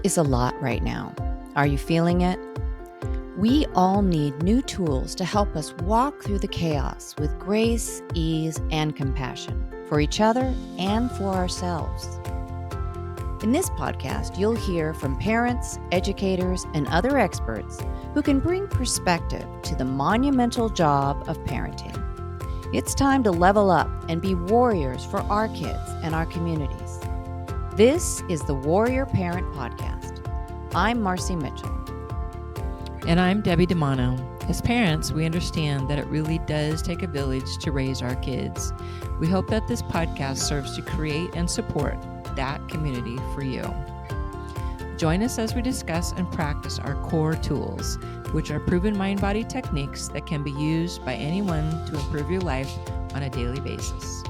is a lot right now. Are you feeling it? We all need new tools to help us walk through the chaos with grace, ease, and compassion for each other and for ourselves. In this podcast, you'll hear from parents, educators, and other experts who can bring perspective to the monumental job of parenting. It's time to level up and be warriors for our kids and our communities. This is the Warrior Parent Podcast. I'm Marci Mitchell. And I'm Debbie DiManno. As parents, we understand that it really does take a village to raise our kids. We hope that this podcast serves to create and support that community for you. Join us as we discuss and practice our core tools, which are proven mind-body techniques that can be used by anyone to improve your life on a daily basis.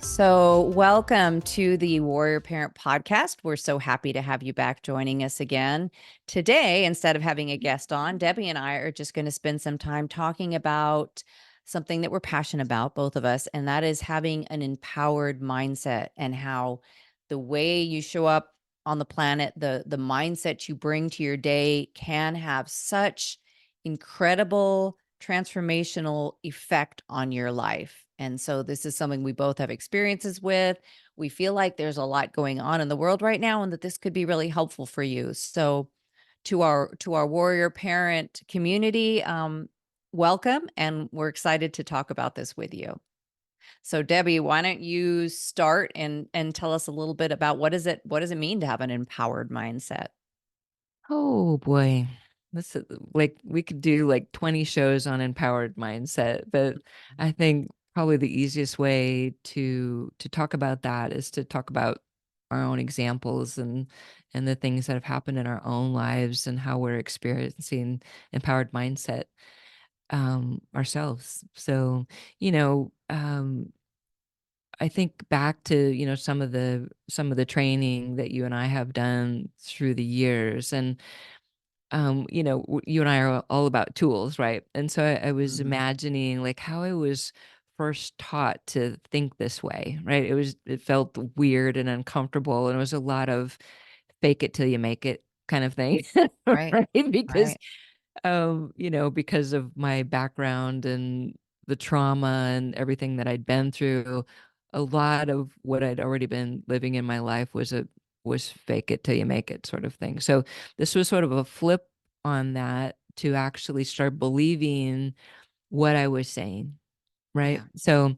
So, welcome to the Warrior Parent Podcast. We're so happy to have you back joining us again. Today, instead of having a guest on, Debbie and I are just going to spend some time talking about something that we're passionate about, both of us, and that is having an empowered mindset and how the way you show up on the planet, the mindset you bring to your day can have such incredible transformational effect on your life. And so this is something we both have experiences with. We feel like there's a lot going on in the world right now and that this could be really helpful for you. So to our warrior parent community, welcome, and we're excited to talk about this with you. So Debbie, why don't you start and tell us a little bit about what does it mean to have an empowered mindset? Oh boy. This is like we could do like 20 shows on empowered mindset, but I think probably the easiest way to talk about that is to talk about our own examples and the things that have happened in our own lives and how we're experiencing empowered mindset ourselves. So, I think back to some of the training that you and I have done through the years, and you and I are all about tools, right? And so I was imagining like how I was first taught to think this way, right? It felt weird and uncomfortable, and it was a lot of fake it till you make it kind of thing, Right. right? Because Right. because of my background and the trauma and everything that I'd been through, a lot of what I'd already been living in my life was fake it till you make it sort of thing. So this was sort of a flip on that to actually start believing what I was saying, right? Yeah. So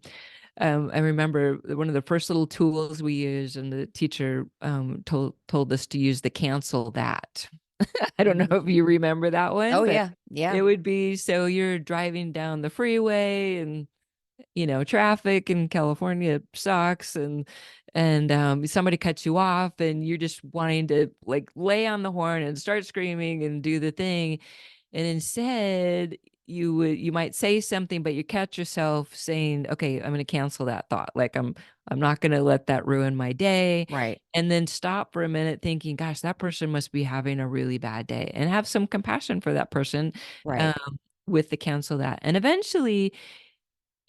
I remember one of the first little tools we used, and the teacher told us to use the cancel that. I don't know if you remember that one, Oh but yeah. Yeah. it would be, so you're driving down the freeway and traffic in California sucks, and somebody cuts you off and you're just wanting to like lay on the horn and start screaming and do the thing. And instead you might say something, but you catch yourself saying, okay, I'm going to cancel that thought. Like I'm not going to let that ruin my day. Right. And then stop for a minute thinking, gosh, that person must be having a really bad day, and have some compassion for that person Right. um, with the cancel that. And eventually,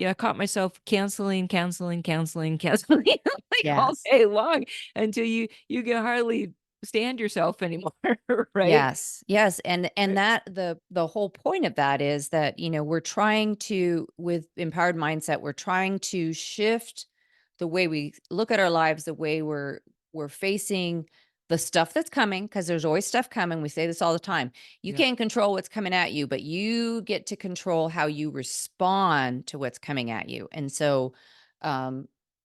I caught myself canceling, like all Yes. day long until you can hardly stand yourself anymore, right? Yes. Yes. And that the whole point of that is that, we're trying to, with empowered mindset, we're trying to shift the way we look at our lives, the way we're facing the stuff that's coming, because there's always stuff coming. We say this all the time. You Yeah. can't control what's coming at you, but you get to control how you respond to what's coming at you. And so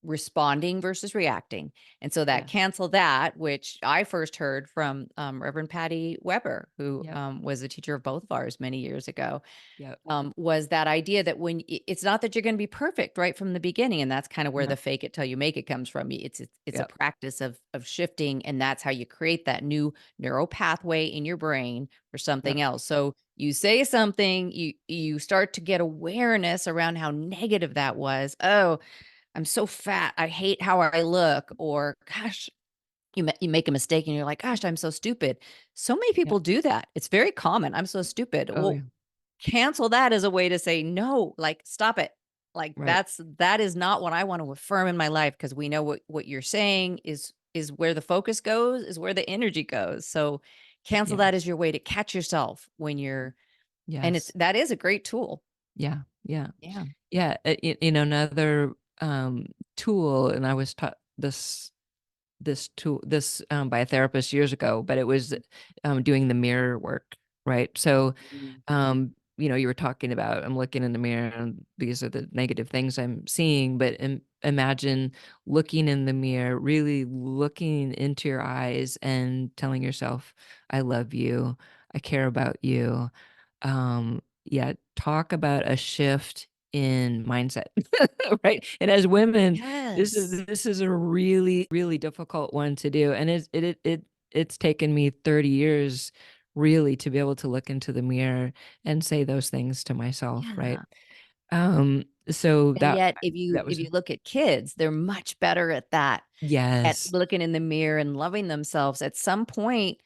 responding versus reacting. And so that Yeah. cancel that, which I first heard from Reverend Patty Weber, who Yep. was a teacher of both of ours many years ago, Yep. was that idea that it's not that you're going to be perfect right from the beginning, and that's kind of where Yep. the fake it till you make it comes from. It's a Yep. practice of shifting, and that's how you create that new neural pathway in your brain for Yep. something else. So you say something, you start to get awareness around how negative that was. Oh, I'm so fat. I hate how I look. Or, gosh, you make a mistake and you're like, gosh, I'm so stupid. So many Yep. people do that. It's very common. I'm so stupid. Oh Well, yeah. cancel that as a way to say, no, like, stop it. Like, Right. that is not what I want to affirm in my life, because we know what you're saying is where the focus goes, is where the energy goes. So cancel that as Yes. your way to catch yourself when and it's Yes. that is a great tool. Yeah. Yeah. Yeah. Yeah. Another tool, and I was taught this by a therapist years ago, but it was doing the mirror work, right? So Mhm. you were talking about, I'm looking in the mirror and these are the negative things I'm seeing, but imagine looking in the mirror, really looking into your eyes and telling yourself, I love you, I care about you. Yeah, talk about a shift in mindset, right? And as women, this is Yes. this is a really, really difficult one to do, and it's taken me 30 years really to be able to look into the mirror and say those things to myself, right? Yeah. So And that yet, if you that if was you look at kids, they're much better at that, at yes, looking in the mirror and loving themselves. At some point,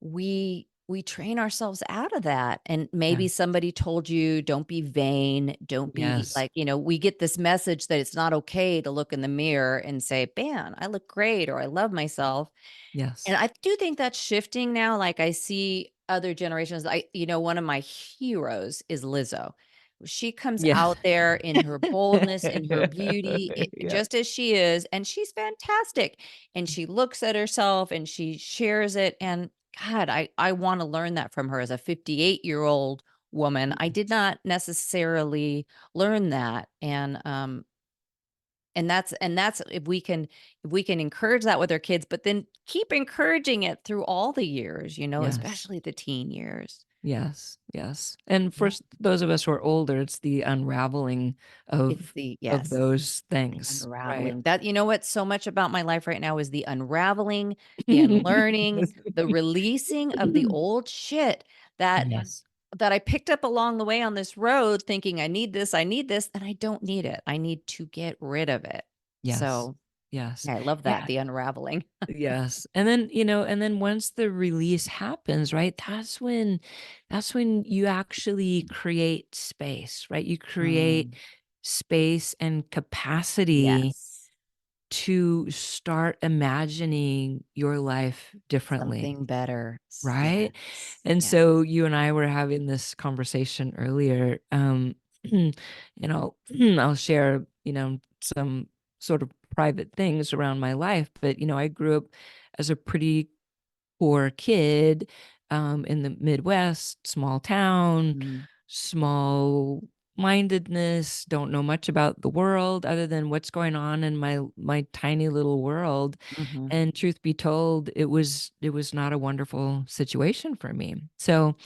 we train ourselves out of that, and yeah, maybe somebody told you, "Don't be vain, don't be," yes, like, we get this message that it's not okay to look in the mirror and say, "Man, I look great," or "I love myself." And yes, I do think that's shifting now. Like, I see other generations. One of my heroes is Lizzo. She comes yeah, out there in her boldness, in her beauty, yeah, just as she is, and she's fantastic. And she looks at herself and she shares it. And God, I want to learn that from her as a 58-year-old woman. I did not necessarily learn that. And that's if we can encourage that with our kids, but then keep encouraging it through all the years, yes. especially the teen years. Yes, yes. And for Yeah. those of us who are older, it's the unraveling It's the of yes, those the things, right? unraveling. That what so much about my life right now is the unraveling, the unlearning, the releasing of the old shit that Yes, I picked up along the way on this road thinking I need this, and I don't need it. I need to get rid of it. yes, So, yes. yeah, I love that, Yeah, the unraveling. yes. And then once the release happens, right? That's when you actually create space, right? You create Mm, space and capacity yes. to start imagining your life differently. Something better. Right? Yes. And Yeah. so you and I were having this conversation earlier. I'll share, some sort of private things around my life, but I grew up as a pretty poor kid in the Midwest, small town, Mhm. small mindedness, don't know much about the world other than what's going on in my tiny little world. Mhm. And truth be told, it was not a wonderful situation for me. So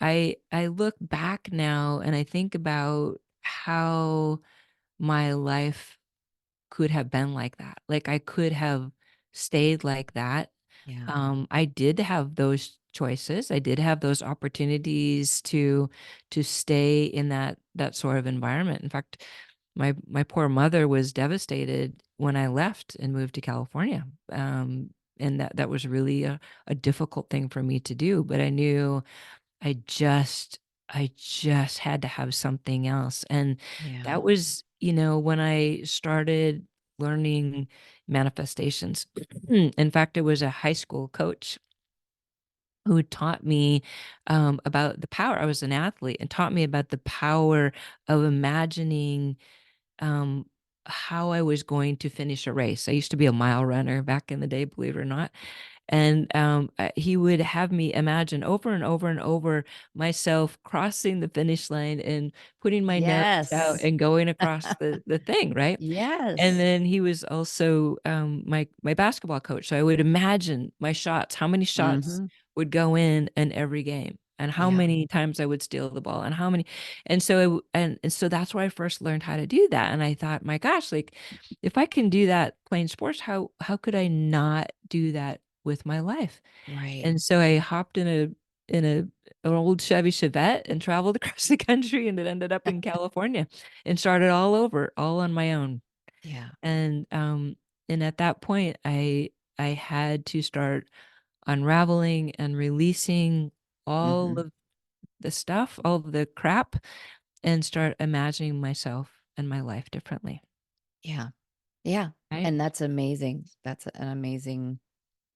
I look back now and I think about how my life could have been like that. Like I could have stayed like that. Yeah. I did have those choices. I did have those opportunities to stay in that sort of environment. In fact, my poor mother was devastated when I left and moved to California. And that was really a difficult thing for me to do. But I knew I just had to have something else. And Yeah. that was, when I started learning manifestations. In fact, it was a high school coach who taught me about the power. I was an athlete and taught me about the power of imagining um, how I was going to finish a race. I used to be a mile runner back in the day, believe it or not. And, he would have me imagine over and over and over myself crossing the finish line and putting my nose out Yes. and going across the thing, right? And Yes. then he was also, my basketball coach, so I would imagine my shots, how many shots Mhm. would go in every game, and how Yeah. many times I would steal the ball, and how many and so it w and so that's where I first learned how to do that, and I thought, "My gosh, like, if I can do that playing sports, how could I not do that with my life?" Right. And so I hopped in an old Chevy Chevette and traveled across the country, and it ended up in California, and started all over, all on my own. Yeah. And, and at that point, I had to start unraveling and releasing all Mhm. of the stuff, all of the crap, and start imagining myself and my life differently. Yeah. Yeah. Right. And that's amazing. That's an amazing,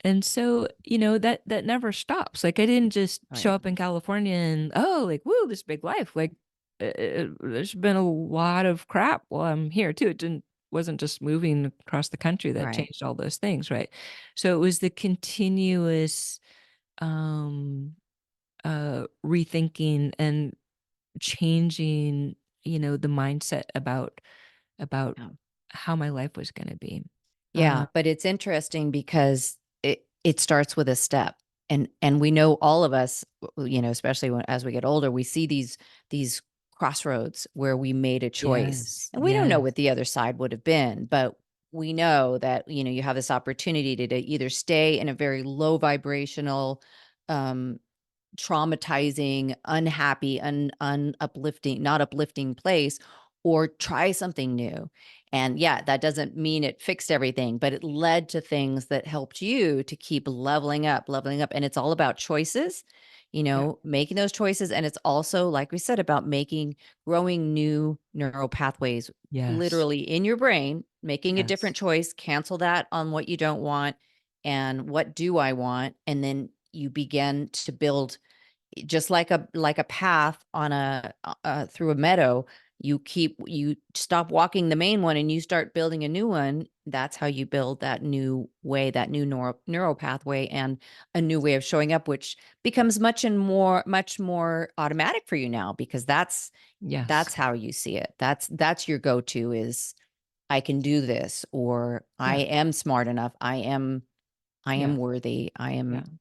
And so, that never stops. Like I didn't just show right. up in California and like, woo, this big life. Like there's been a lot of crap while I'm here too. It didn't wasn't just moving across the country that Right. changed all those things, right? So it was the continuous um rethinking and changing, the mindset about Yeah. how my life was going to be. Yeah, but it's interesting because it starts with a step. And we know all of us, especially as we get older, we see these crossroads where we made a choice. Yes, And we don't know what yes, the other side would have been, but we know that, you have this opportunity to either stay in a very low vibrational um traumatizing, unhappy, uplifting, not uplifting place, or try something new. And yeah, that doesn't mean it fixed everything, but it led to things that helped you to keep leveling up, leveling up. And it's all about choices, yeah, making those choices. And it's also, like we said, about growing new neural pathways yes, literally in your brain, making a different yes, choice, cancel that on what you don't want. And what do I want? And then you begin to build just like a path on through a meadow. You stop walking the main one and you start building a new one. That's how you build that new way, that new neural pathway, and a new way of showing up, which becomes much more automatic for you now, because yes, that's how you see it. That's your go-to is, I can do this, or I yeah, am smart enough, I am yeah, worthy, I yeah, am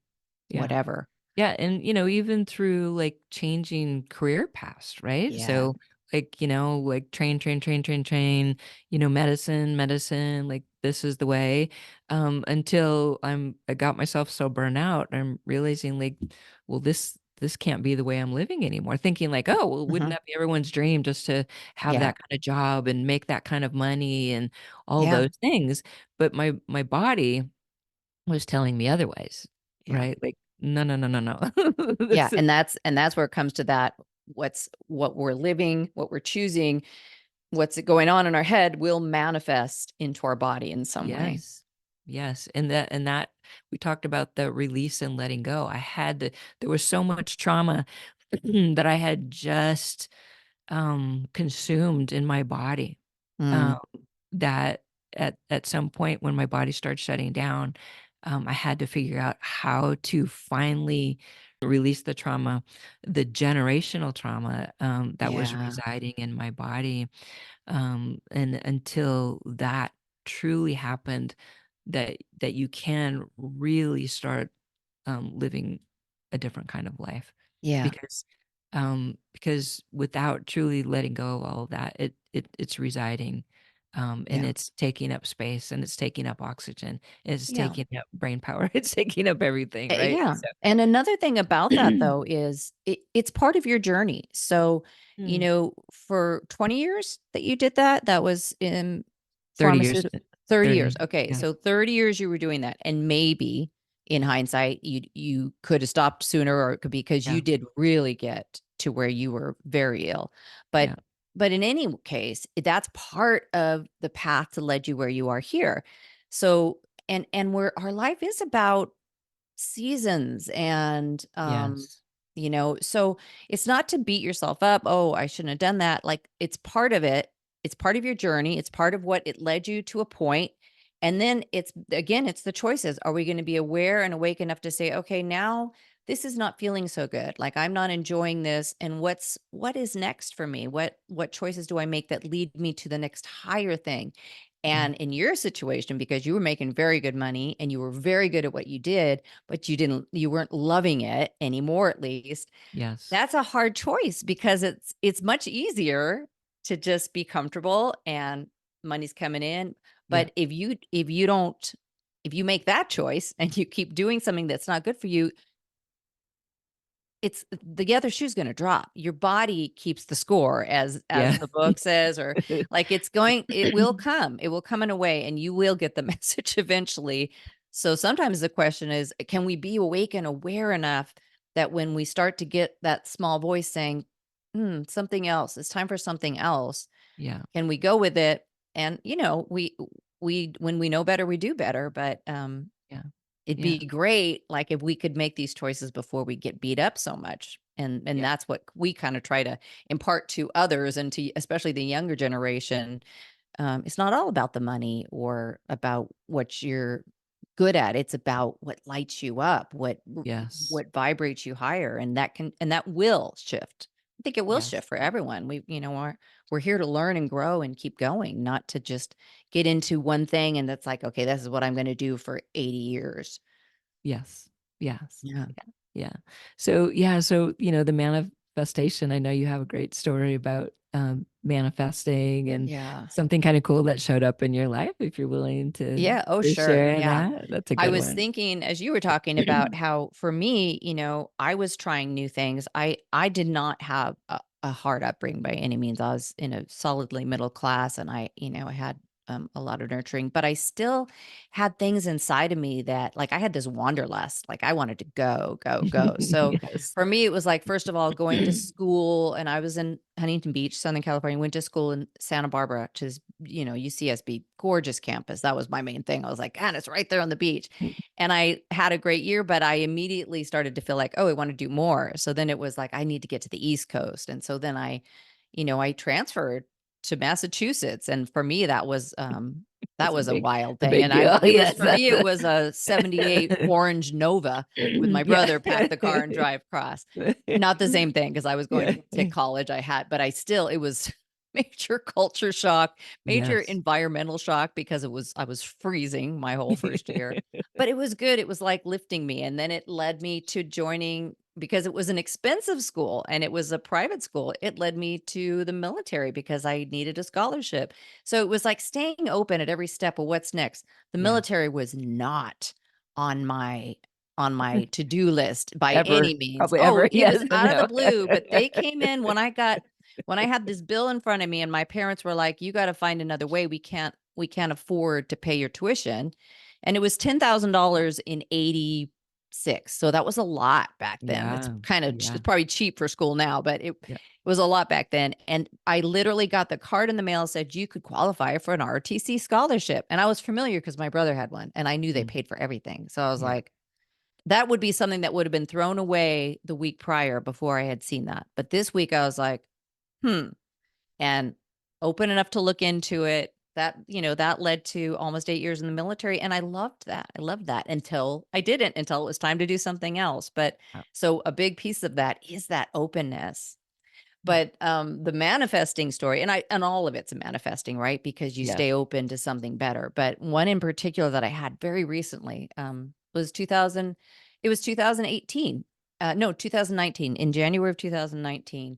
yeah. whatever. Yeah, and even through like changing career paths, right? Yeah. So like, like train, medicine, like this is the way. Until I got myself so burnt out, I'm realizing like, well, this can't be the way I'm living anymore. Thinking like, oh, well, wouldn't Mhm. that be everyone's dream just to have Yeah. that kind of job and make that kind of money and all Yeah. those things? But my body was telling me otherwise, Yeah. right? Like, no, no, no, no, no. Yeah, This is and that's where it comes to that, what we're living, what we're choosing, what's going on in our head will manifest into our body in some way. yes. Yes. And that we talked about the release and letting go. There was so much trauma that I had just consumed in my body. Um Mm, that at some point when my body started shutting down, I had to figure out how to finally release the trauma, the generational trauma that was yeah. residing in my body. And until that truly happened, that you can really start living a different kind of life, Yeah. because without truly letting go of all of that, it's residing, and Yeah. it's taking up space and it's taking up oxygen, it's Yeah. taking up brain power, it's taking up everything, right? Yeah. So And another thing about that though is it's part of your journey. So, Mm. for 20 years that you did that, that was in 30 years. pharmaceutical. 30 years. 30. Okay. Yeah. So 30 years you were doing that. And maybe in hindsight, you could have stopped sooner, or it could be because you Yeah. did really get to where you were very ill. But Yeah. but in any case, that's part of the path to lead you where you are here. So, and where our life is about seasons, and Yes. so it's not to beat yourself up, oh, I shouldn't have done that. Like, it's part of it, it's part of your journey, it's part of what it led you to a point. And then it's the choices. Are we going to be aware and awake enough to say, okay, now this is not feeling so good, like I'm not enjoying this, and what is next for me, what choices do I make that lead me to the next higher thing? Yeah. And in your situation, because you were making very good money and you were very good at what you did, but you weren't loving it anymore, at least, Yes. that's a hard choice, because it's much easier to just be comfortable and money's coming in. Yeah. But if you make that choice and you keep doing something that's not good for you, it's the other shoe's gonna drop. Your body keeps the score, as Yeah. the book says, or like, it will come in a way, and you will get the message eventually. So sometimes the question is, can we be awake and aware enough that when we start to get that small voice saying, something else. It's time for something else. Yeah. Can we go with it? And we when we know better, we do better. But Yeah. it'd Yeah. be great, like, if we could make these choices before we get beat up so much. And Yeah. that's what we kind of try to impart to others and to especially the younger generation. It's not all about the money or about what you're good at. It's about what lights you up, Yes. what vibrates you higher, and that will shift. I think it will Yes. shift for everyone. We're here to learn and grow and keep going, not to just get into one thing and that's like, okay, this is what I'm going to do for 80 years. Yes. Yes. Yeah. Yeah. Yeah. So, yeah. So, the manifestation, I know you have a great story about manifesting and Yeah. something kind of cool that showed up in your life. If you're willing Yeah. Oh, to sure. share Yeah. that, that's a I good was one. thinking as you were talking about how for me, I was trying new things. I did not have a hard upbringing by any means. I was in a solidly middle class and I had a lot of nurturing, but I still had things inside of me that like I had this wanderlust, like I wanted to go, go, go. So Yes. for me, it was like, first of all, going to school, and I was in Huntington Beach, Southern California, went to school in Santa Barbara, which is, UCSB, gorgeous campus. That was my main thing. I was like, and it's right there on the beach. And I had a great year, but I immediately started to feel like, oh, I want to do more. So then it was like, I need to get to the East Coast. And so then I transferred to Massachusetts. And for me, that That's was a wild a thing. big And deal. it was, Yes. for me, it was a 78 orange Nova with my Yeah. brother, pack the car and drive across. Not the same thing because I was Yeah. going to college. But it was major culture shock, major Yes. environmental shock because I was freezing my whole first year. But it was good. It was like lifting me. And then it led me to joining, because it was an expensive school and it was a private school. It led me to the military because I needed a scholarship. So it was like staying open at every step of what's next. The Yeah. military was not on my to-do list by Ever. any means. Probably Oh, ever. it was Yes. out of the No. blue, but they came in when I had this bill in front of me and my parents were like, "You got to find another way. We can't afford to pay your tuition." And it was $10,000 in 86. So that was a lot back then. It's Yeah. it's Yeah. probably cheap for school now, but it Yeah. was a lot back then. And I literally got the card in the mail, said you could qualify for an RTC scholarship. And I was familiar because my brother had one and I knew they Mm. paid for everything. So I was Yeah. like, that would be something that would have been thrown away the week prior before I had seen that. But this week I was like, hmm, and open enough to look into it. That led to almost 8 years in the military. And I loved that. I loved that until I didn't, until it was time to do something else. But Uh, so a big piece of that is that openness. mm. But the manifesting story, and all of it's a manifesting, right? Because you Yes. stay open to something better. But one in particular that I had very recently was 2000. It was 2018. No, 2019. In January of 2019,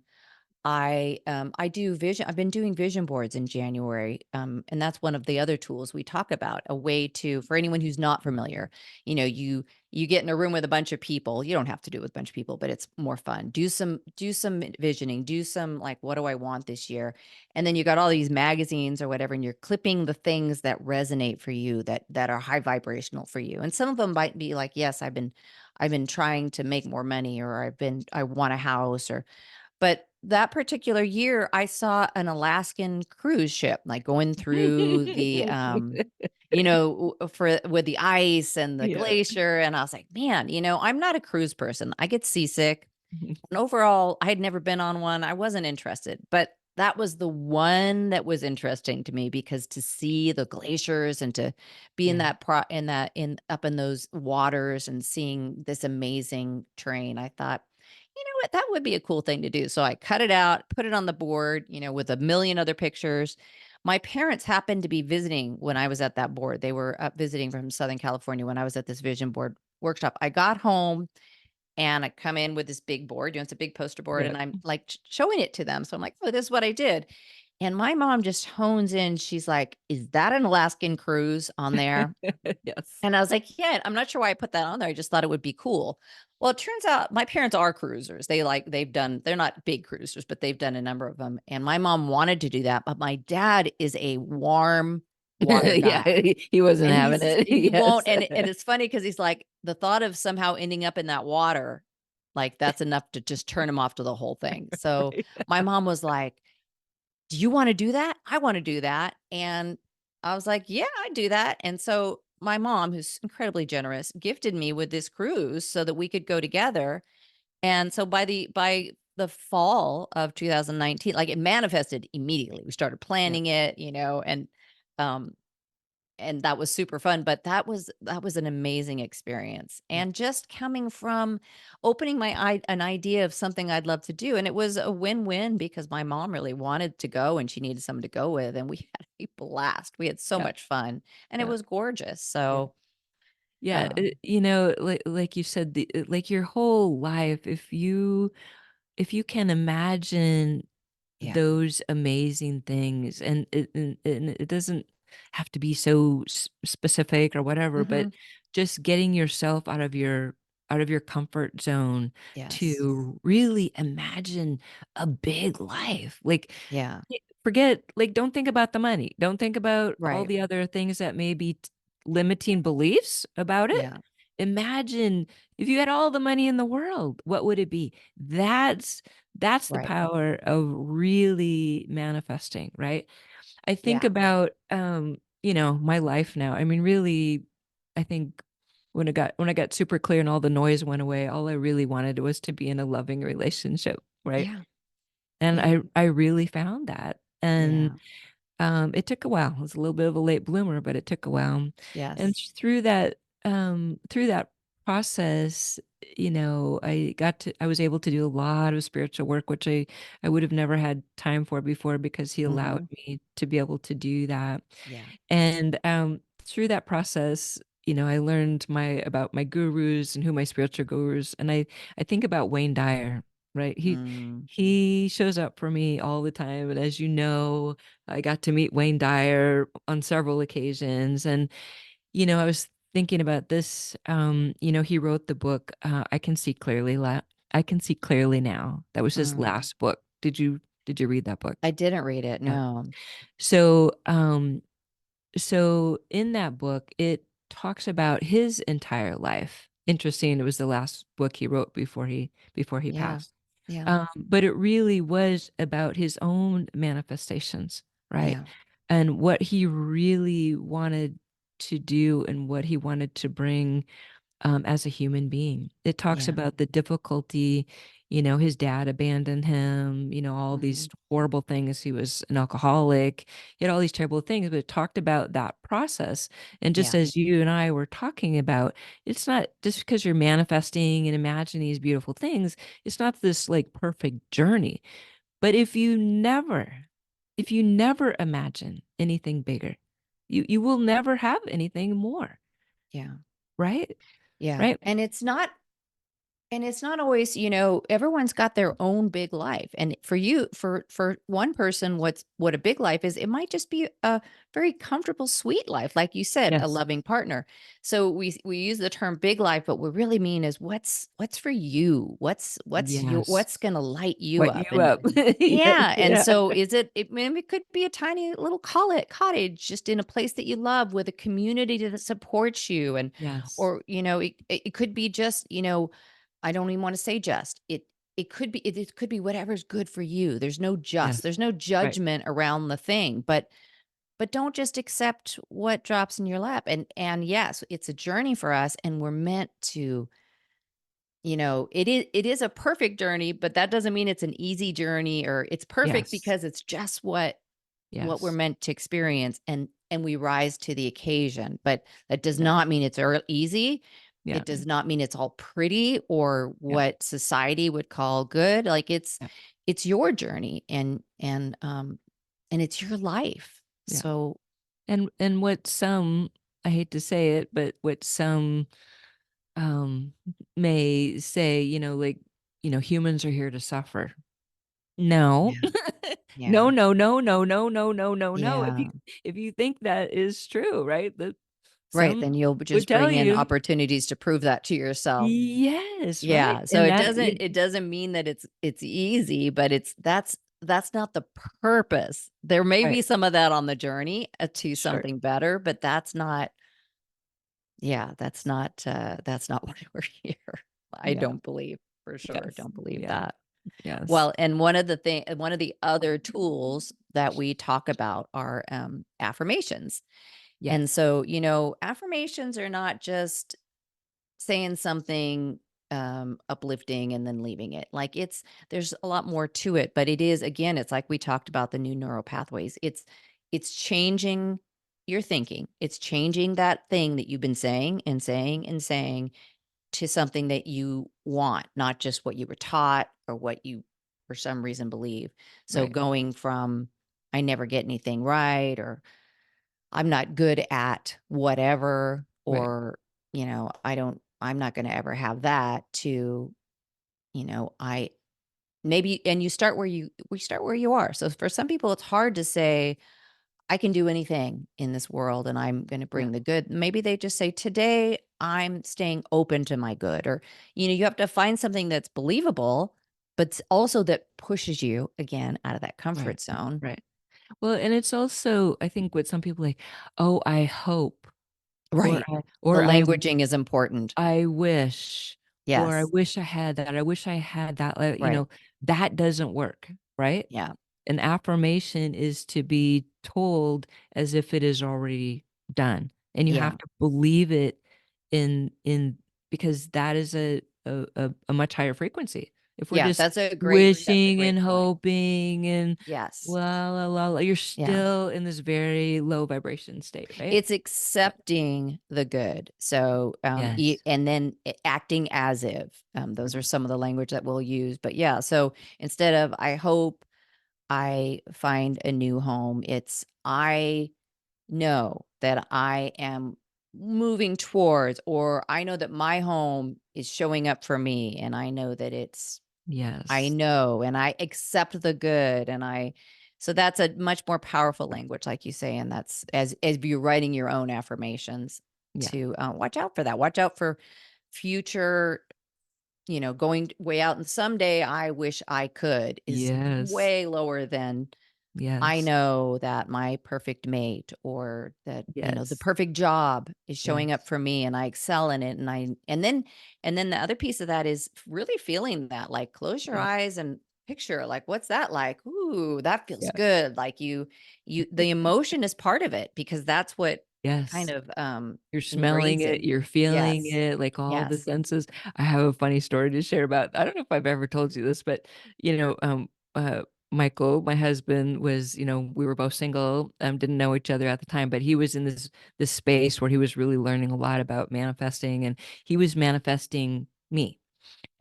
I do vision. I've been doing vision boards in January, and that's one of the other tools we talk about. A way to, for anyone who's not familiar, you get in a room with a bunch of people. You don't have to do it with a bunch of people, but it's more fun. Do some visioning. Do some, like, what do I want this year? And then you got all these magazines or whatever, and you're clipping the things that resonate for you, that are high vibrational for you. And some of them might be like, yes, I've been trying to make more money, or I want a house, or but that particular year, I saw an Alaskan cruise ship, like, going through the, for with the ice and the Yeah. glacier, and I was like, "Man, I'm not a cruise person. I get seasick." And overall, I had never been on one. I wasn't interested, but that was the one that was interesting to me, because to see the glaciers and to be in Yeah. that pro in that in up in those waters and seeing this amazing terrain, I thought, you know what, that would be a cool thing to do. So I cut it out, put it on the board, with a million other pictures. My parents happened to be visiting when I was at that board. They were up visiting from Southern California when I was at this vision board workshop. I got home and I come in with this big board, it's a big poster board, Yeah. and I'm like showing it to them. So I'm like, oh, this is what I did. And my mom just hones in. She's like, is that an Alaskan cruise on there? Yes. And I was like, yeah, I'm not sure why I put that on there. I just thought it would be cool. Well, it turns out my parents are cruisers. They're not big cruisers, but they've done a number of them. And my mom wanted to do that, but my dad is a warm water Yeah. guy. He wasn't And having it. he Yes. won't, and it's funny because he's like, the thought of somehow ending up in that water Like that's enough to just turn them off to the whole thing. So Right. my mom was like, "Do you want to do that? I want to do that." And I was like, "Yeah, I do that." And so my mom, who's incredibly generous, gifted me with this cruise so that we could go together. And so by the fall of 2019, like it manifested immediately. We started Yeah. planning it, um and that was super fun, but that was an amazing experience. Yeah. And just coming from opening an idea of something I'd love to do, and it was a win-win because my mom really wanted to go and she needed someone to go with, and we had a blast. We had so Yeah. much fun and it Yeah. was gorgeous. Yeah. So, Yeah. um Like you said, like your whole life, if you can imagine yeah. those amazing things, and it doesn't have to be so specific or whatever, but Mhm. just getting yourself out of your comfort zone Yes. to really imagine a big life. Like, Yeah. forget, like, don't think about the money. Don't think about all Right. the other things that may be limiting beliefs about it. Yeah. Imagine if you had all the money in the world, what would it be? That's the Right. power of really manifesting, right? I think Yeah. about, my life now. I mean, really, I think when I got super clear and all the noise went away, all I really wanted was to be in a loving relationship, right? Yeah. And Yeah. I really found that. And Yeah. it took a while. It was a little bit of a late bloomer, but it took a while. And Yes. through that process, I was able to do a lot of spiritual work, which I would have never had time for before because he allowed Mhm. me to be able to do that. Yeah. And through that process, I learned my about my gurus and who my spiritual gurus. And I think about Wayne Dyer, right? Mm. He shows up for me all the time. And as you know, I got to meet Wayne Dyer on several occasions. And, I was thinking about this. He wrote the book, I Can See Clearly Now. That was his Mm. last book. Did you read that book? I didn't read it, Yeah. no. So, so in that book, it talks about his entire life. Interesting, it was the last book he wrote before he Yeah. passed. Yeah. But it really was about his own manifestations, right? Yeah. And what he really wanted to do and what he wanted to bring as a human being. It talks Yeah. about the difficulty, his dad abandoned him, all these Mhm. horrible things. He was an alcoholic, he had all these terrible things, but it talked about that process. And just Yeah. as you and I were talking about, it's not just because you're manifesting and imagining these beautiful things, it's not this like perfect journey. But if you never imagine anything bigger, you will never have anything more, Yeah. right? Yeah. Right? And it's not always, everyone's got their own big life. And for you, for one person, what a big life is, it might just be a very comfortable, sweet life, like you said, a Yes. loving partner. So we use the term big life, but what we really mean is what's for you? Yes. What's gonna light you What up? you And up. Yeah, yeah, and yeah. so it could be a tiny little cottage just in a place that you love with a community that supports you, and Yes. or it could be just, I don't even want to say just. It could be whatever's good for you. Yes. There's no Right. judgment around the thing, but don't just accept what drops in your lap. And yes, it's a journey for us and we're meant to, it is a perfect journey, but that doesn't mean it's an easy journey or it's perfect Yes. because it's just what we're Yes. meant to experience, and we rise to the occasion. But that does Yeah. not mean it's easy. Yeah. It does not mean it's all pretty or Yeah. what society would call good. Like Yeah. it's your journey, and it's your life. Yeah. So And what some, I hate to say it, but what some um may say, like, humans are here to suffer. No. yeah, No, yeah, no, no, no, no, no, no, no, no. yeah. If you think that is true, right? That Right. some Then you'll would just tell bring in you, opportunities to prove that to yourself. yes, right? Yeah, so And it that doesn't it doesn't mean that it's easy, but that's not the purpose. There may right, be some of that on the journey, to sure. something better, but that's not yeah, that's not why we're here. I Yeah. don't believe. for sure. Yes. Don't believe Yeah. that. Yes. Well, and one of the other tools that we talk about are affirmations. And Yes. so, affirmations are not just saying something uplifting and then leaving it. Like there's a lot more to it, but it is, again, it's like we talked about the new neural pathways. It's changing your thinking. It's changing that thing that you've been saying and saying and saying to something that you want, not just what you were taught or what you for some reason believe. So Right. going from I never get anything right, or I'm not good at whatever, Right. or, I'm not going to ever have that, to, I maybe, and you start where we start where you are. So for some people, it's hard to say, I can do anything in this world and I'm going to Yeah. bring the good. Maybe they just say, today I'm staying open to my good. Or, you have to find something that's believable, but also that pushes you again out of that Right. comfort zone. Right. Well, and it's also, I think, what some people like, oh, I hope, or Right. I, The or languaging is important. I wish, or I Yes. wish I had that. I wish I had that. Right. That doesn't work, right? Yeah. An affirmation is to be told as if it is already done, and you Yeah. have to believe it in because that is a much higher frequency. If we're Yeah. just That's a wishing great and point. hoping and Yes. la la la, la, you're Yeah. still in this very low vibration state, right? It's accepting the good. So, Yes. and then acting as if, those are Right. some of the language that we'll use. But yeah, so instead of I hope I find a new home, it's I know that I am moving towards, or I know that my home is showing up for me, and I know that I Yes. know, and I accept the good, and so that's a much more powerful language, like you say, and that's as you're writing your own affirmations, Yeah. to watch out for that. Watch out for future, going way out. And someday I wish I could is Yes. way lower than I Yes. know that my perfect mate, or that, the Yes. perfect job is showing up Yes. for me and I excel in it. And then the other piece of that is really feeling that, like, close your Yeah. eyes and picture, like, what's that like? Ooh, that feels Yeah. good. Like, the emotion is part of it, because that's what kind Yes. of You're smelling ingrains it, in. you're feeling Yes. it, like, all the Yes. senses. I have a funny story to share about I don't know if I've ever told you this, but, you know, Michael, my husband was we were both single, didn't know each other at the time, but he was in this space where he was really learning a lot about manifesting, and he was manifesting me.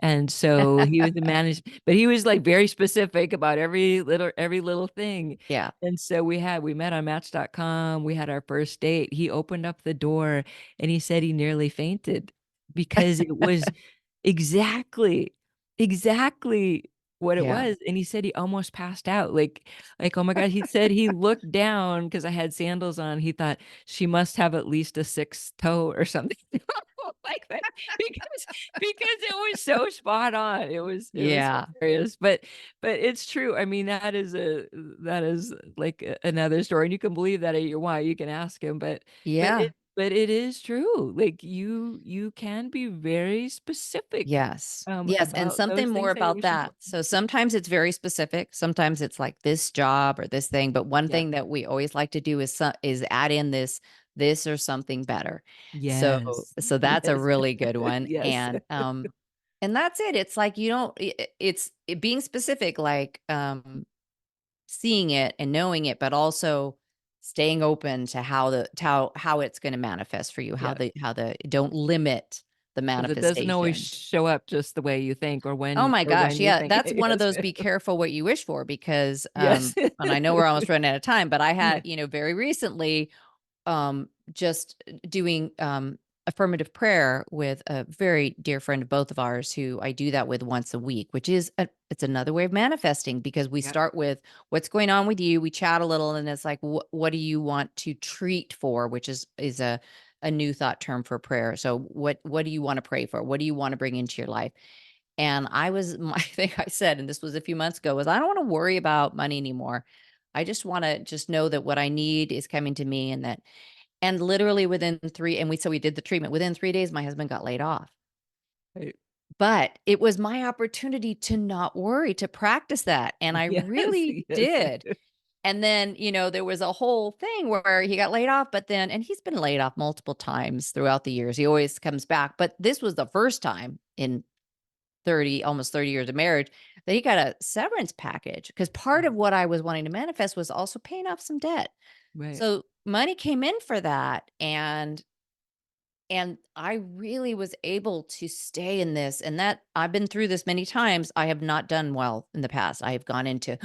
And so he was the manager, but he was like very specific about every little thing. Yeah. And so we met on Match.com. We had our first date. He opened up the door and he said he nearly fainted because it was exactly, exactly what it Yeah. was. And he said he almost passed out. Like, oh my God. He said he looked down because I had sandals on. He thought she must have at least a sixth toe or something like that because it was so spot on. It was Yeah. hilarious. But it's true. I mean, that is like another story. And you can believe that at your why. You can ask him, but Yeah. it is true. Like you can be very specific Yes. Yes, and about something those more things that you're about wishing that. for. So sometimes it's very specific. Sometimes it's like this job or this thing, but one Yeah. thing that we always like to do is add in this or something better. So Yes. so that's a Yes. really good one. Yes. And that's it. It's like you don't being specific, like seeing it and knowing it, but also staying open to how it's going to manifest for you, Yeah. how the don't limit the 'Cause it doesn't always manifestation. show up just the way you think Oh my or gosh, when you yeah, think. that's one of Yes. those be careful what you wish for, because, Yes. and I know we're almost running out of time, but I had, Yeah. very recently, just doing, affirmative prayer with a very dear friend of both of ours, who I do that with once a week, which is it's another way of manifesting, because we Yep. start with what's going on with you, we chat a little, and it's like, what do you want to treat for, which is a new thought term for prayer. So what do you want to pray for? What do you want to bring into your life? And my thing I said, and this was a few months ago, was I don't want to worry about money anymore. I just want to just know that what I need is coming to me, and literally within 3, and we did the treatment. Within 3 days, my husband got laid off. Right. But it was my opportunity to not worry, to practice that, and I Yes, really yes. did. And then, there was a whole thing where he got laid off, but then and he's been laid off multiple times throughout the years. He always comes back, but this was the first time in 30, almost 30 years of marriage that he got a severance package because part of Mhm. what I was wanting to manifest was also paying off some debt. Right. So money came in for that, and I really was able to stay in this, and that I've been through this many times. I have not done well in the past. I have gone into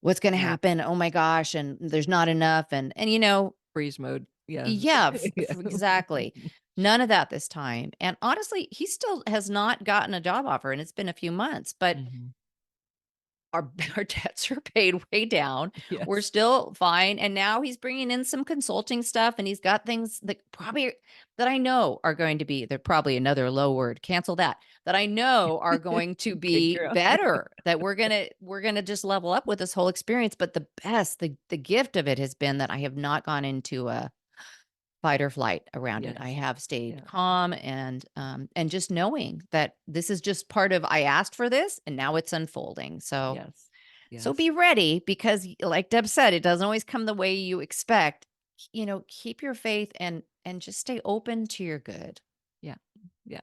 what's going to Right. happen. Oh my gosh, and there's not enough, and Freeze mode. Yeah. yeah, Yeah. exactly. None of that this time. And honestly, he still has not gotten a job offer, and it's been a few months, but Mhm. our our debts are paid way down. We're Yes. still fine, and now he's bringing in some consulting stuff, and he's got things that I know are going to be they're probably another low word, cancel that I know are going to Good be girl. better, that we're gonna just level up with this whole experience, but the gift of it has been that I have not gone into a fight or flight around it. I Yes. have stayed Yeah. calm and just knowing that this is just part of I asked for this and now it's unfolding. Yes. So Yes. be ready because like Deb said, it doesn't always come the way you expect. Keep your faith and just stay open to your good. Yeah. Yeah.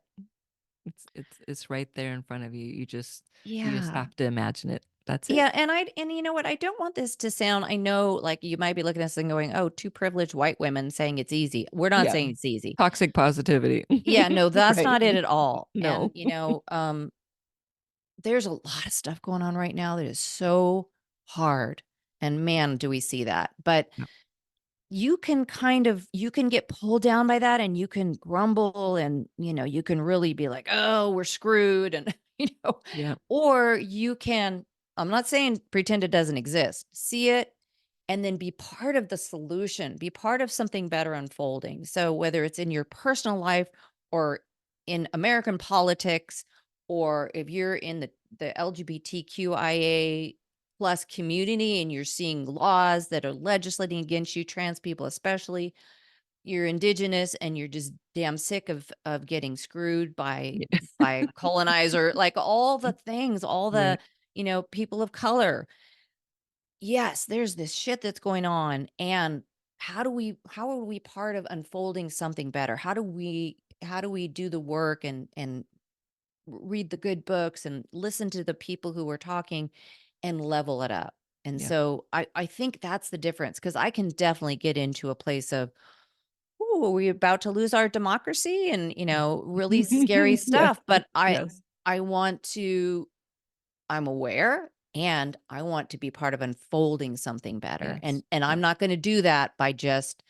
It's right there in front of you. You just Yeah. have to imagine it. That's it. Yeah, and you know what? I don't want this to sound I know like you might be looking at this and going, "Oh, two privileged white women saying it's easy." We're not Yeah. saying it's easy. Toxic positivity. Yeah, no, that's Right. not it at all. And No. there's a lot of stuff going on right now that is so hard, and man, do we see that. But Yeah. you can get pulled down by that and you can grumble and, you can really be like, "Oh, we're screwed," and, Yeah. or you can I'm not saying pretend it doesn't exist. See it and then be part of the solution, be part of something better unfolding. So whether it's in your personal life or in American politics, or if you're in the LGBTQIA plus community and you're seeing laws that are legislating against you, trans people especially, you're indigenous and you're just damn sick of getting screwed by Yeah. colonizer, like all the things, all the, Right. people of color. Yes, there's this shit that's going on, and how are we part of unfolding something better? How do we do the work and read the good books and listen to the people who are talking and level it up? And Yeah. so I think that's the difference because I can definitely get into a place of, "Ooh, are we about to lose our democracy?" and, really scary Yes. stuff, but Yes. I want to I'm aware and I want to be part of unfolding something better. And Yes. and I'm Yes. not going to do that by just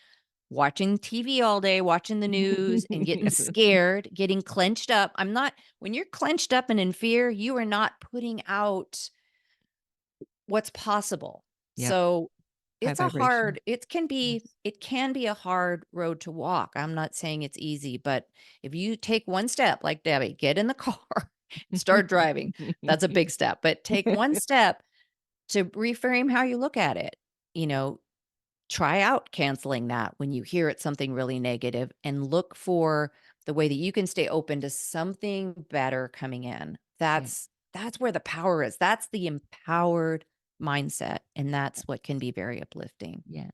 watching TV all day, watching the news and getting scared, getting clenched up. I'm not When you're clenched up and in fear, you are not putting out what's possible. Yep. So High vibration. Yes. it can be a hard road to walk. I'm not saying it's easy, but if you take one step like Debbie, get in the car, start driving. That's a big step, but take one step to reframe how you look at it. You know, Try out canceling that when you hear it's something really negative and look for the way that you can stay open to something better coming in. Yeah. That's where the power is. That's the empowered mindset, and that's what can be very uplifting. Yeah.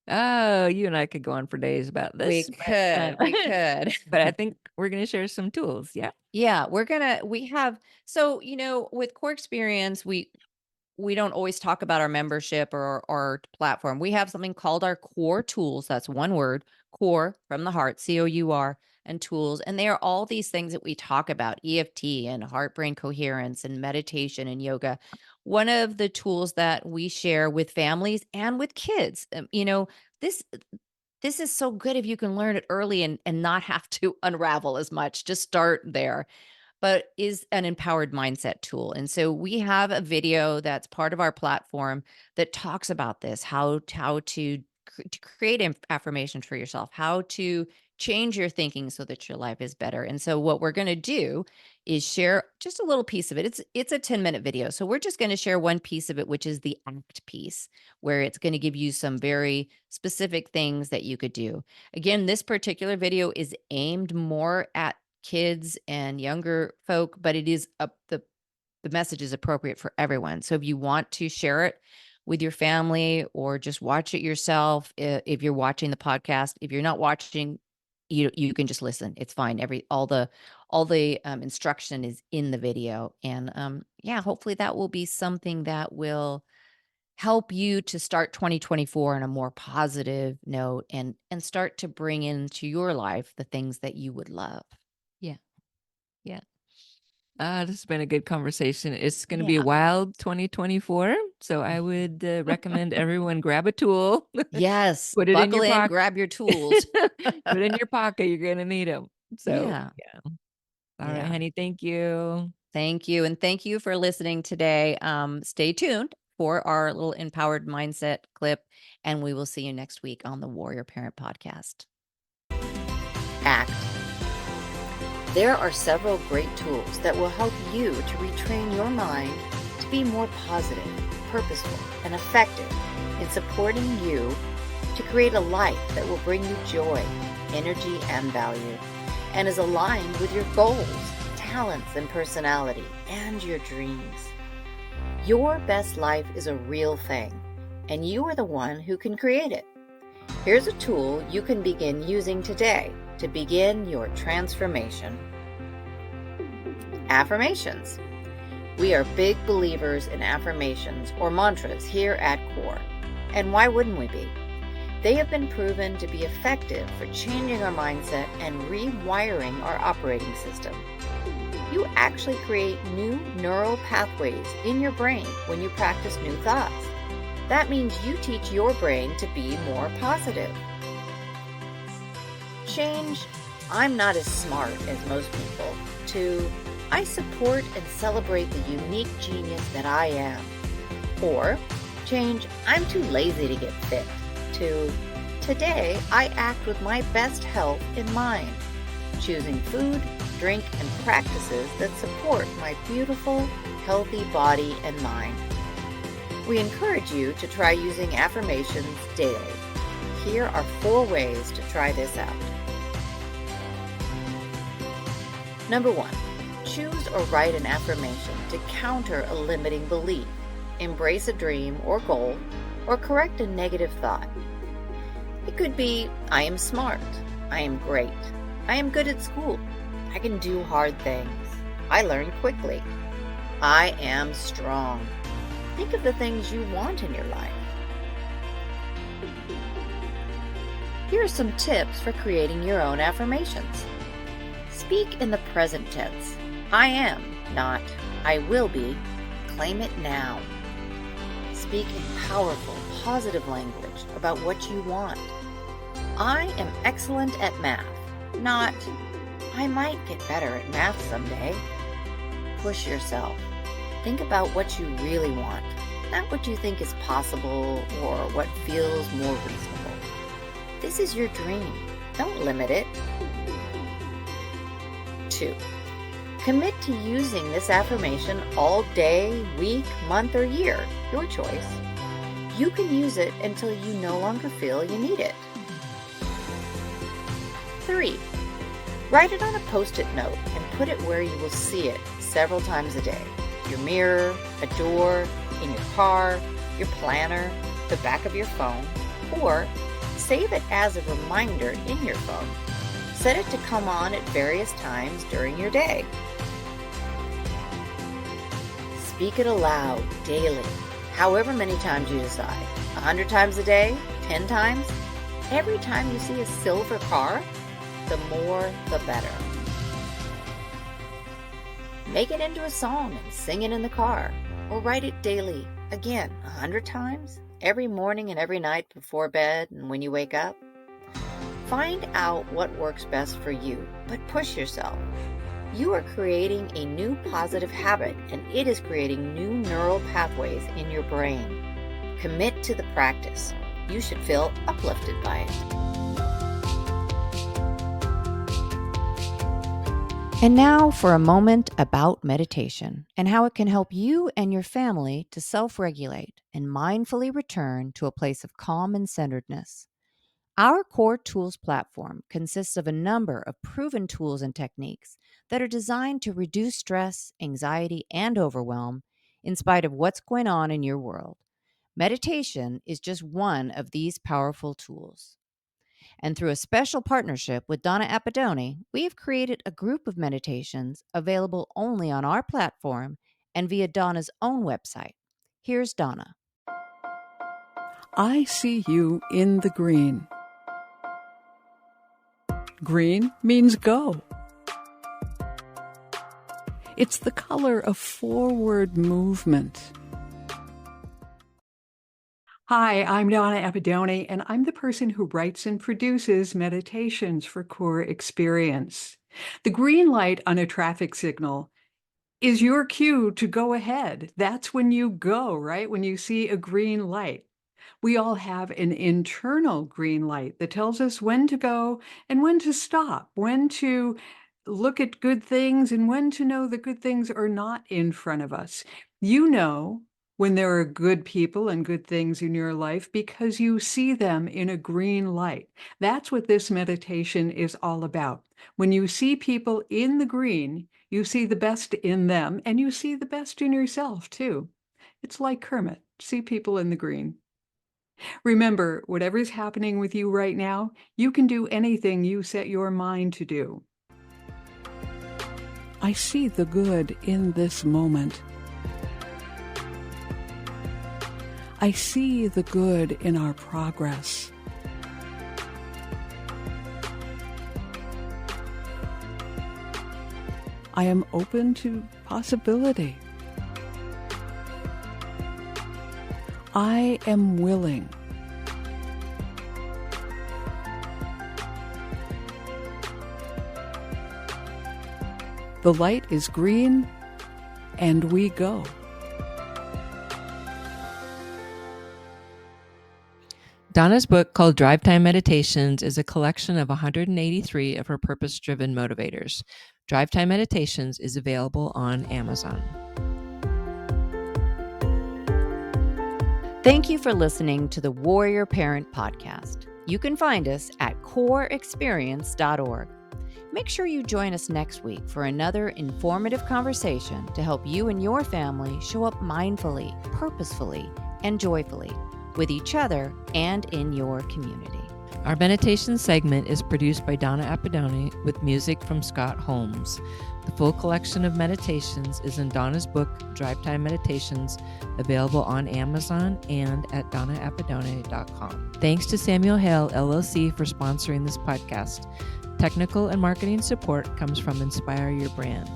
Oh, you and I could go on for days about We this, but, could, we could. but I think we're gonna share some tools. Yeah. Yeah, we have so, with core experience, we don't always talk about our membership or our platform. We have something called our core tools. That's one word, core from the heart, COUR, and tools. And they are all these things that we talk about, EFT and heart brain coherence and meditation and yoga. One of the tools that we share with families and with kids, this this is so good if you can learn it early and not have to unravel as much. Just start there, but is an empowered mindset tool. And so we have a video that's part of our platform that talks about this, to create affirmations for yourself, how to change your thinking so that your life is better. And so what we're going to do is share just a little piece of it. It's a 10-minute video. So we're just going to share one piece of it, which is the act piece, where it's going to give you some very specific things that you could do. Again, this particular video is aimed more at kids and younger folk, but it is the message is appropriate for everyone. So if you want to share it with your family or just watch it yourself, if you're watching the podcast, if you're not watching, you can just listen. It's fine. All the instruction is in the video, and yeah, hopefully that will be something that will help you to start 2024 on a more positive note and start to bring into your life the things that you would love. Yeah. Yeah. This has been a good conversation. It's going to be a Yeah. wild 2024. So I would recommend everyone grab a tool, Yes, put it in buckle your in, pocket, grab your tools. put it in your pocket. You're going to need them. So, Yeah. yeah. All right, Yeah. honey. Thank you. Thank you. And thank you for listening today. Stay tuned for our little empowered mindset clip, and we will see you next week on the Warrior Parent Podcast. Act. There are several great tools that will help you to retrain your mind to be more positive, purposeful, and effective in supporting you to create a life that will bring you joy, energy, and value, and is aligned with your goals, talents, and personality, and your dreams. Your best life is a real thing, and you are the one who can create it. Here's a tool you can begin using today to begin your transformation. Affirmations. We are big believers in affirmations or mantras here at CORE, and why wouldn't we be? They have been proven to be effective for changing our mindset and rewiring our operating system. You actually create new neural pathways in your brain when you practice new thoughts. That means you teach your brain to be more positive. Change "I'm not as smart as most people" to "I support and celebrate the unique genius that I am." Or change "I'm too lazy to get fit" to "Today I act with my best health in mind," choosing food, drink, and practices that support my beautiful, healthy body and mind. We encourage you to try using affirmations daily. Here are 4 ways to try this out. Number 1, choose or write an affirmation to counter a limiting belief, embrace a dream or goal, or correct a negative thought. It could be, "I am smart," "I am great," "I am good at school," "I can do hard things," "I learn quickly," "I am strong." Think of the things you want in your life. Here are some tips for creating your own affirmations. Speak in the present tense. I am, not I will be. Claim it now. Speak in powerful, positive language about what you want. I am excellent at math, not I might get better at math someday. Push yourself. Think about what you really want, not what you think is possible or what feels more reasonable. This is your dream. Don't limit it. 2. Commit to using this affirmation all day, week, month, or year, your choice. You can use it until you no longer feel you need it. 3. Write it on a Post-it note and put it where you will see it several times a day. Your mirror, a door, in your car, your planner, the back of your phone, or save it as a reminder in your phone. Set it to come on at various times during your day. Speak it aloud daily, however many times you decide. 100 times a day, 10 times. Every time you see a silver car, the more the better. Make it into a song and sing it in the car, or write it daily, again, 100 times, every morning and every night before bed and when you wake up. Find out what works best for you, but push yourself. You are creating a new positive habit, and it is creating new neural pathways in your brain. Commit to the practice. You should feel uplifted by it. And now for a moment about meditation and how it can help you and your family to self-regulate and mindfully return to a place of calm and centeredness. Our Core Tools platform consists of a number of proven tools and techniques that are designed to reduce stress, anxiety, and overwhelm in spite of what's going on in your world. Meditation is just one of these powerful tools. And through a special partnership with Donna Appadoni, we have created a group of meditations available only on our platform and via Donna's own website. Here's Donna. I see you in the green. Green means go. It's the color of forward movement. Hi, I'm Donna Appadoni, and I'm the person who writes and produces meditations for Core Experience. The green light on a traffic signal is your cue to go ahead. That's when you go, right? When you see a green light. We all have an internal green light that tells us when to go and when to stop, when to look at good things and when to know the good things are not in front of us. You know when there are good people and good things in your life because you see them in a green light. That's what this meditation is all about. When you see people in the green, you see the best in them and you see the best in yourself too. It's like Kermit, see people in the green. Remember, whatever is happening with you right now, you can do anything you set your mind to do. I see the good in this moment. I see the good in our progress. I am open to possibility. I am willing. The light is green, and we go. Donna's book, called Drive Time Meditations, is a collection of 183 of her purpose-driven motivators. Drive Time Meditations is available on Amazon. Thank you for listening to the Warrior Parent Podcast. You can find us at coreexperience.org. Make sure you join us next week for another informative conversation to help you and your family show up mindfully, purposefully, and joyfully with each other and in your community. Our meditation segment is produced by Donna Appadoni with music from Scott Holmes. The full collection of meditations is in Donna's book, Drive Time Meditations, available on Amazon and at donnaappadoni.com. Thanks to Samuel Hale, LLC, for sponsoring this podcast. Technical and marketing support comes from Inspire Your Brand.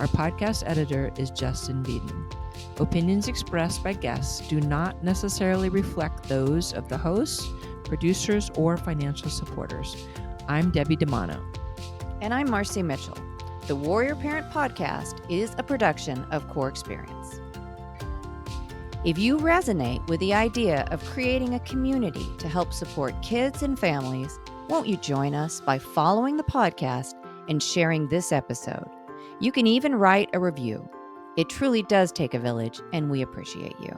Our podcast editor is Justin Beeden. Opinions expressed by guests do not necessarily reflect those of the hosts, producers, or financial supporters. I'm Debbie DiManno. And I'm Marci Mitchell. The Warrior Parent Podcast is a production of Core Experience. If you resonate with the idea of creating a community to help support kids and families, won't you join us by following the podcast and sharing this episode? You can even write a review. It truly does take a village, and we appreciate you.